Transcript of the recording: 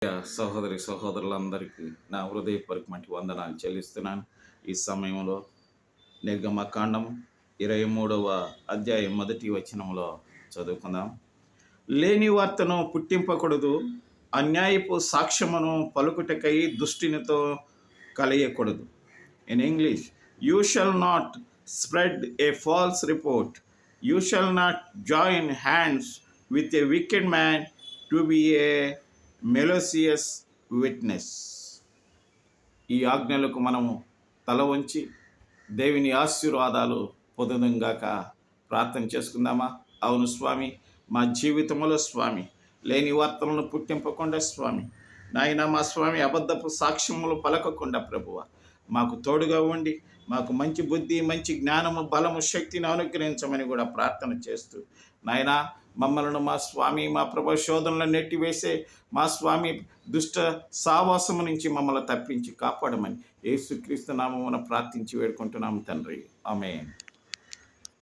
సహోదరి సహోదరులందరికీ నా హృదయపూర్వకమైన వందనాలు చెల్లిస్తున్నాను. ఈ సమయంలో నిర్గమకాండం 23వ అధ్యాయం 1వ వచనంలో చదువుకుందాం. లేని వార్తను పుట్టింపకూడదు, అన్యాయపు సాక్ష్యమును పలుకుటకై దుష్టునితో కలియకూడదు. In English, you shall not spread a false report, you shall not join hands with a wicked man to be a malicious witness. ఈ ఆజ్ఞలకు మనము తల వంచి దేవుని ఆశీర్వాదాలు పొందుగాక ప్రార్థన చేసుకుందామా? అవును స్వామి, మా జీవితంలో స్వామి లేని వార్తలను పుట్టింపకుండా స్వామి, నాయన మా స్వామి అబద్ధపు సాక్ష్యములు పలకకుండా ప్రభువ మాకు తోడుగా ఉండి మాకు మంచి బుద్ధి, మంచి జ్ఞానము, బలము, శక్తిని అనుగ్రహించమని కూడా ప్రార్థన చేస్తూ, నాయన మమ్మల్ని మా స్వామి మా ప్రభు శోధనలను నెట్టివేసే మా స్వామి దుష్ట సావాసము నుంచి మమ్మల్ని తప్పించి కాపాడమని యేసుక్రీస్తు నామమున ప్రార్థించి వేడుకుంటున్నాము తండ్రి. ఆమేన్.